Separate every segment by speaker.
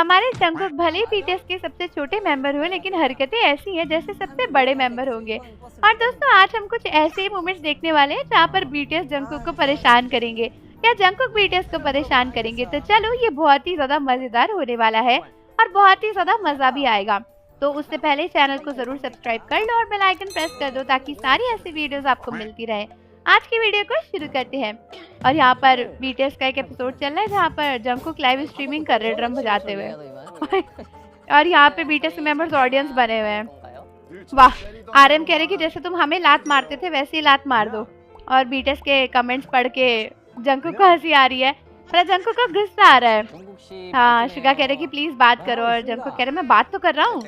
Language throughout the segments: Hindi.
Speaker 1: हमारे जंगकुक भले ही बीटीएस के सबसे छोटे मेंबर हुए, लेकिन हरकतें ऐसी हैं जैसे सबसे बड़े मेंबर होंगे। और दोस्तों, आज हम कुछ ऐसे ही मोमेंट्स देखने वाले हैं जहाँ पर बीटीएस जंगकुक को परेशान करेंगे या जंगकुक बीटीएस को परेशान करेंगे। तो चलो, ये बहुत ही ज्यादा मजेदार होने वाला है और बहुत ही ज्यादा मजा भी आएगा। तो उससे पहले चैनल को जरूर सब्सक्राइब कर लो और बेल आइकन प्रेस कर दो ताकि सारी ऐसी वीडियोस आपको मिलती रहे। आज की वीडियो को शुरू करते हैं। और यहाँ पर बीटीएस का एक एपिसोड चल रहा है जहाँ पर जंगकुक लाइव स्ट्रीमिंग कर रहे ड्रम बजाते हुए। और यहाँ पे बीटीएस के मेंबर्स ऑडियंस बने हुए हैं। वाह, आरएम कह रहे कि जैसे तुम हमें लात मारते थे वैसे ही लात मार दो। और बीटीएस के कमेंट्स पढ़ के जंगकुक को हंसी आ रही है, पर जंगकुक को गुस्सा आ रहा है। हाँ, शुगा कह रहे कि प्लीज बात करो, और जंगकुक कह रहे मैं बात तो कर रहा हूँ।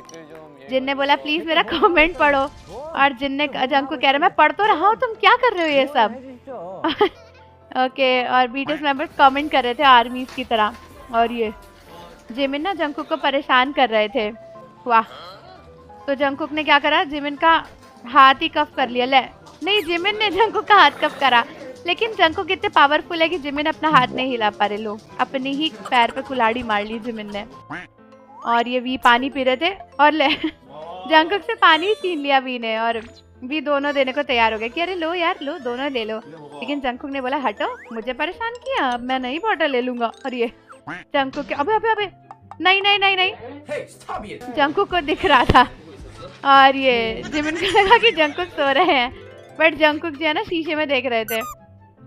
Speaker 1: जिन ने बोला प्लीज मेरा कमेंट पढ़ो, और जिन ने जंगकुक कह रहे मैं पढ़ तो रहा हूँ, तुम क्या कर रहे हो ये सब। ओके, और बीटीएस मेंबर्स कमेंट कर रहे थे आर्मीज की तरह। और ये जिमिन ना जंगकुक को परेशान कर रहे थे। वाह, तो जंगकुक ने क्या करा, जिमिन का हाथ ही कफ कर लिया। ले नहीं, जिमिन ने जंगकुक का हाथ कफ करा, लेकिन जंगकुक इतने पावरफुल है कि जिमिन अपना हाथ नहीं हिला पा रहे। लो, अपने ही पैर पे कुल्हाड़ी मार ली जिमिन ने। और ये वी पानी पी रहे थे और ले जंगकुक से पानी छीन लिया वी ने, और वी दोनों देने को तैयार हो गए कि अरे लो यार, लो दोनों ले लो। लेकिन जंगकुक ने बोला हटो, मुझे परेशान किया, अब मैं नहीं बॉटल ले लूंगा। और ये जंगकुक के अबे अबे अबे नहीं नहीं नहीं नहीं, जंगकुक को दिख रहा था। और ये जिमिन को लगा कि जंगकुक सो रहे हैं, बट जंगकुक जो है ना शीशे में देख रहे थे।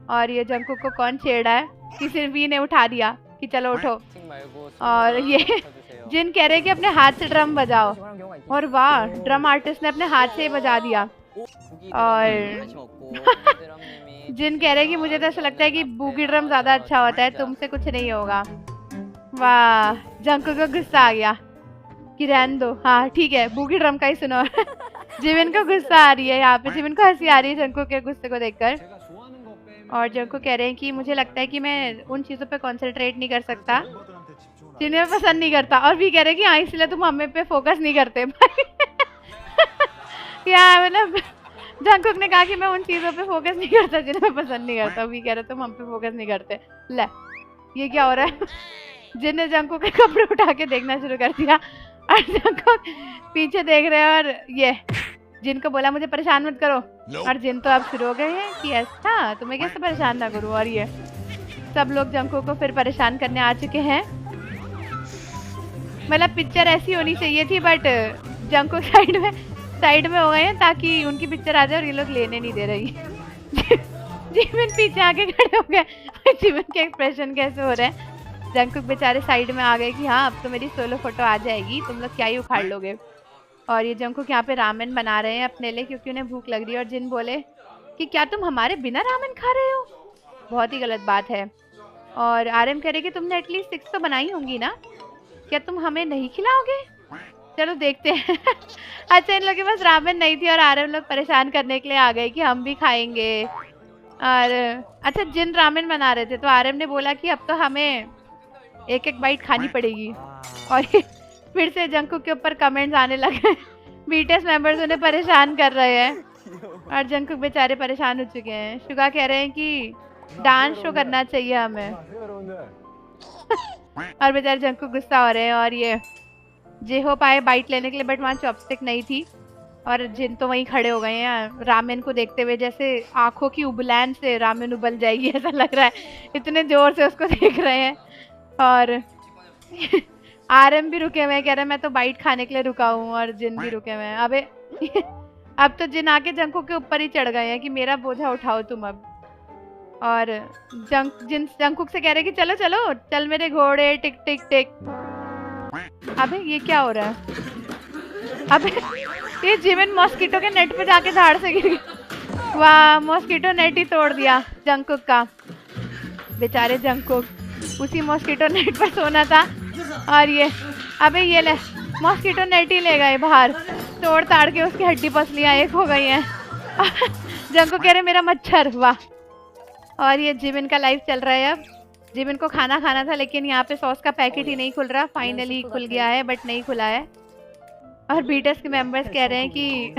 Speaker 1: और ये जंगकुक को कौन छेड़ा है कि सिर्फ वी ने उठा दिया कि चलो उठो। और ये जिन कह रहे कि अपने हाथ से ड्रम बजाओ, और वाह, ड्रम आर्टिस्ट ने अपने हाथ से ही बजा दिया। और जिन कह रहे कि मुझे तो ऐसा लगता है कि बूगी ड्रम ज्यादा अच्छा होता है, तुमसे कुछ नहीं होगा। वाह, जंगकुक को गुस्सा आ गया कि रहने दो, हाँ ठीक है, बूगी ड्रम का ही सुनो। जिमिन को गुस्सा आ रही है, यहाँ पे जिमिन को हंसी आ रही है जंगकुक के गुस्से को देखकर। और जंगकुक कह रहे हैं कि मुझे लगता है कि मैं उन चीजों पे कंसंट्रेट नहीं कर सकता जिन्हें मैं पसंद नहीं करता। और भी कह रहे हैं कि हाँ, इसलिए तुम हमें पे फोकस नहीं करते। या मतलब जंगकुक ने कहा कि मैं उन चीजों पे फोकस नहीं करता जिन्हें मैं पसंद नहीं करता। भी कह रहे तुम हम पे फोकस नहीं करते। ले, ये क्या हो रहा है। जिनने जंगकुक के कपड़े उठा के देखना शुरू कर दिया, और जंगकुक पीछे देख रहे हैं। और ये जिनको बोला मुझे परेशान मत करो, और जिन तो अब शुरू हो गए हैं कि ऐसा तुम्हें कैसे परेशान ना करूं। और ये सब लोग जंगकुक को फिर परेशान करने आ चुके हैं। मतलब पिक्चर ऐसी होनी चाहिए थी, बट जंगकुक साइड में हो गए हैं ताकि उनकी पिक्चर आ जाए, और ये लोग लेने नहीं दे रही। जिमिन पीछे आके खड़े हो गए। जिमिन के एक्सप्रेशन कैसे हो रहे हैं। जंगकुक बेचारे साइड में आ गए कि हाँ, अब तो मेरी सोलो फोटो आ जाएगी, तुम लोग क्या ही उखाड़ लोगे। और ये जंगकुक यहाँ पे रामेन बना रहे हैं अपने लिए क्योंकि उन्हें भूख लग रही है। और जिन बोले कि क्या तुम हमारे बिना रामेन खा रहे हो, बहुत ही गलत बात है। और आरएम कह रहे कि तुमने एटलीस्ट 6 तो बनाई होंगी ना, क्या तुम हमें नहीं खिलाओगे। चलो देखते हैं। अच्छा, इन लोगों के पास रामेन नहीं थी और आरएम लोग परेशान करने के लिए आ गए कि हम भी खाएंगे। और अच्छा, जिन रामेन बना रहे थे तो आरएम ने बोला कि अब तो हमें एक एक बाइट खानी पड़ेगी। और फिर से जंगकुक के ऊपर कमेंट्स आने लगे। बीटीएस मेंबर्स उन्हें परेशान कर रहे हैं, और जंगकुक बेचारे परेशान हो चुके हैं। शुगा कह रहे हैं कि डांस शो करना चाहिए हमें। और बेचारे जंगकुक गुस्सा हो रहे हैं। और ये जेहोप आए बाइट लेने के लिए, बट वहाँ चॉपस्टिक नहीं थी। और जिन तो वहीं खड़े हो गए हैं रामेन को देखते हुए, जैसे आंखों की उबलैन से रामेन उबल जाएगी ऐसा लग रहा है, इतने जोर से उसको देख रहे हैं। और आरएम भी रुके हुए हैं, कह रहे हैं मैं तो बाइट खाने के लिए रुका हूँ। और जिन भी रुके हुए हैं। अबे अब तो जिन आके जंगकुक के ऊपर ही चढ़ गए हैं कि मेरा बोझा उठाओ तुम अब। और जिन जंगकुक से कह रहे हैं कि चलो चलो, चल मेरे घोड़े, टिक टिक टिक। अबे ये क्या हो रहा है। अबे ये जिमिन मॉस्किटो के नेट पे जाके झाड़ से गिर गई। वाह, मॉस्किटो नेट ही तोड़ दिया जंगकुक का। बेचारे जंगकुक, उसी मॉस्किटो नेट पर सोना था। और ये अबे ये ले, मॉस्किटो नेट ही ले गए बाहर, तोड़ ताड़ के उसकी हड्डी पसलियां एक हो गई हैं। जंगकुक कह रहे मेरा मच्छर। वाह, और ये जिमिन का लाइफ चल रहा है। अब जिमिन को खाना खाना था, लेकिन यहाँ पे सॉस का पैकेट ही नहीं खुल रहा। फाइनली खुल गया है, बट नहीं खुला है। और बीटीएस के मेंबर्स कह रहे हैं कि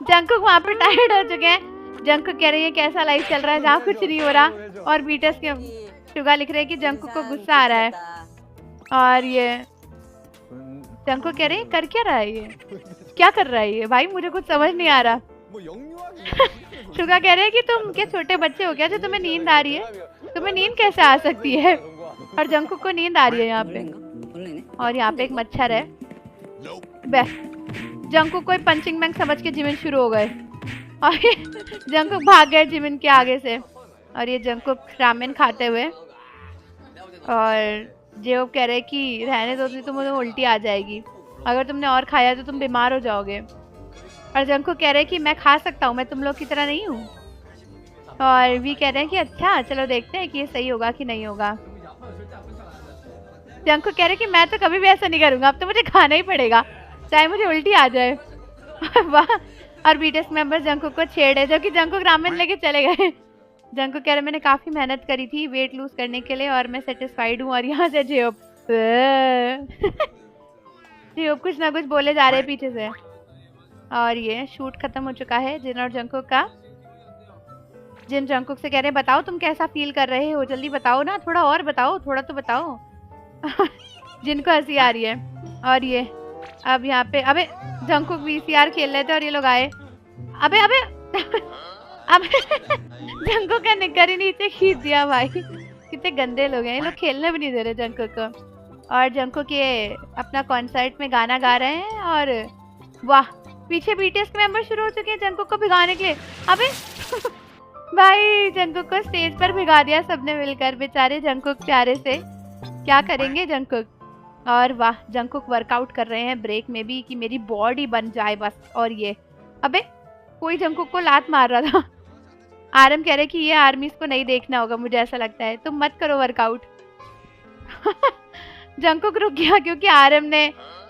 Speaker 1: जंगकुक वहाँ पे टायर्ड हो चुके हैं। जंगकुक कह रही है कैसा लाइफ चल रहा है जहाँ कुछ नहीं हो रहा। और बीटीएस के शुगा लिख रहे हैं कि जंगकुक को गुस्सा आ रहा है। और ये जंकुक कह रहे हैं कर क्या रहा है ये, क्या कर रहा है ये भाई, मुझे कुछ समझ नहीं आ रहा। सुगा कह रहे हैं कि तुम क्या छोटे बच्चे हो क्या जो तुम्हें नींद आ रही है, तुम्हें नींद कैसे आ सकती है। और जंकुक को नींद आ रही है यहाँ पे। और यहाँ पे एक मच्छर है। जंकुक कोई पंचिंग बैग समझ के जिमिन शुरू हो गए और जंकुक भाग गए जिमिन के आगे से। और ये जंकुक रामेन खाते हुए, और जेब कह रहे कि रहने दो, तुम्हें उल्टी आ जाएगी, अगर तुमने और खाया तो तुम बीमार हो जाओगे। और जंकुक कह रहे कि मैं खा सकता हूँ, मैं तुम लोग की तरह नहीं हूँ। और वी कह रहे हैं कि अच्छा चलो देखते हैं कि ये सही होगा कि नहीं होगा। जंकुक कह रहे कि मैं तो कभी भी ऐसा नहीं करूँगा, अब तो मुझे खाना ही पड़ेगा चाहे मुझे उल्टी आ जाए। वाह। और बीटीएस मेंबर्स जंकुक को छेड़े, जो कि जंकुक रामेन लेके चले गए। जंकुक कह रहे मैंने काफी मेहनत करी थी वेट लूज करने के लिए और मैं सेटिस्फाइड हूँ। और यहाँ से जेब जेब कुछ ना कुछ बोले जा रहे हैं पीछे से। और ये शूट खत्म हो चुका है जिन और जंकुक का। जिन जंकुक से कह रहे हैं बताओ तुम कैसा फील कर रहे हो, जल्दी बताओ ना, थोड़ा और बताओ, थोड़ा तो बताओ। जिनको हंसी आ रही है। और ये अब यहाँ पे अबे जंकुक वीसीआर खेल रहे थे और ये लोग आए। अबे अबे अबे जंकुक का निकर ही नीचे खींच दिया भाई, कितने गंदे लोग हैं ये लोग, खेलने भी नहीं दे रहे जंकुक को। और जंकुक ये अपना कॉन्सर्ट में गाना गा रहे हैं। और वाह पीछे बीटीएस के मेंबर शुरू हो चुके हैं जंकुक को भिगाने के लिए। अबे भाई जंकुक को स्टेज पर भिगा दिया सबने मिलकर, बेचारे जंकुक प्यारे से, क्या करेंगे जंकुक। और वाह जंकुक वर्कआउट कर रहे हैं ब्रेक में भी कि मेरी बॉडी बन जाए बस। और ये अबे कोई जंकुक को लात मार रहा था। आरएम कह रहे कि ये आर्मीज को नहीं देखना होगा, मुझे ऐसा लगता है तुम मत करो वर्कआउट। जंकुक रुक गया क्योंकि आरएम ने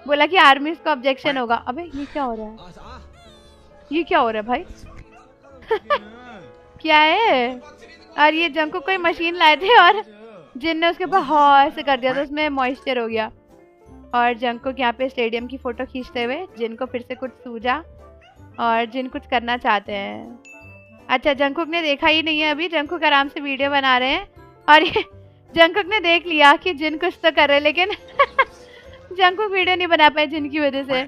Speaker 1: बोला कि आर्मीज को ऑब्जेक्शन होगा। अबे ये क्या हो रहा है, ये क्या हो रहा है भाई। क्या है। और ये जंकुक कोई मशीन लाए थे और जिन ने उसके ऊपर हाँ ऐसे कर दिया तो उसमें मॉइस्चर हो गया। और जंकुक यहाँ पे स्टेडियम की फोटो खींचते हुए, जिनको फिर से कुछ सूझा और जिन कुछ करना चाहते हैं। अच्छा जंकुक ने देखा ही नहीं है अभी, जंकुक आराम से वीडियो बना रहे हैं। और ये जंकुक ने देख लिया कि जिन कुछ तो कर रहे, लेकिन जंकुक वीडियो नहीं बना पाए जिन की वजह से।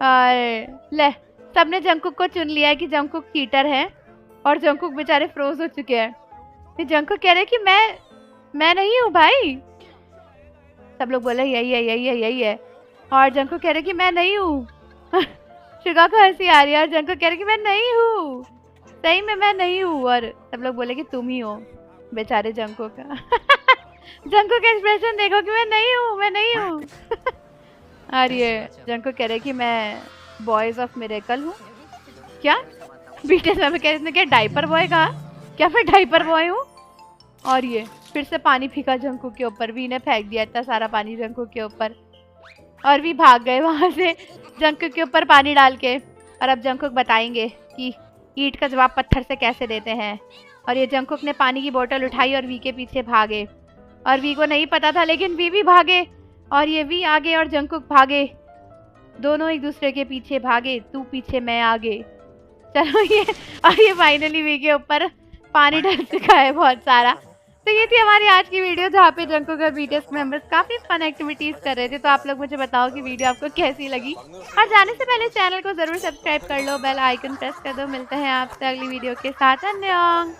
Speaker 1: और ले सबने जंकुक को चुन लिया है कि जंकुक चीटर है और जंकुक बेचारे फ्रोज हो चुके हैं। जंकुक कह रहे कि मैं नहीं हूँ भाई, सब लोग बोले यही है यही है यही है। और जंकुक कह रहे कि मैं नहीं हूँ। शुगा को हंसी आ रही है और जंकुक कह रहे कि मैं नहीं हूँ, सही में मैं नहीं हूँ। और सब लोग बोले कि तुम ही हो, बेचारे जंकुक का। जंकुक का एक्सप्रेशन देखो कि मैं नहीं हूँ मैं नहीं हूँ। और ये जंकुक कह रहे कि मैं बॉयज ऑफ मिरेकल हूँ। क्या बीटीएस में कह रहे क्या डाइपर बॉय कहा, क्या मैं डाइपर बॉय हूँ। और ये फिर से पानी फेंका जंकुक के ऊपर, वी ने फेंक दिया इतना सारा पानी जंकुक के ऊपर। और वी भाग गए वहां से जंकुक के ऊपर पानी डाल के। और अब जंकुक बताएंगे कि ईंट का जवाब पत्थर से कैसे देते हैं। और ये जंकुक ने पानी की बोतल उठाई और वी के पीछे भागे। और वी को नहीं पता था लेकिन वी भी भागे। और ये वी आगे और जंकुक भागे, दोनों एक दूसरे के पीछे भागे, तू पीछे मैं आगे। चलो ये और ये फाइनली वी के ऊपर पानी डल चुका है बहुत सारा। तो ये थी हमारी आज की वीडियो जहाँ पे जंकुक और बीटीएस मेंबर्स काफी फन एक्टिविटीज कर रहे थे। तो आप लोग मुझे बताओ कि वीडियो आपको कैसी लगी, और जाने से पहले चैनल को जरूर सब्सक्राइब कर लो, बेल आइकन प्रेस कर दो। मिलते हैं आपसे अगली वीडियो के साथ। धन्यवाद।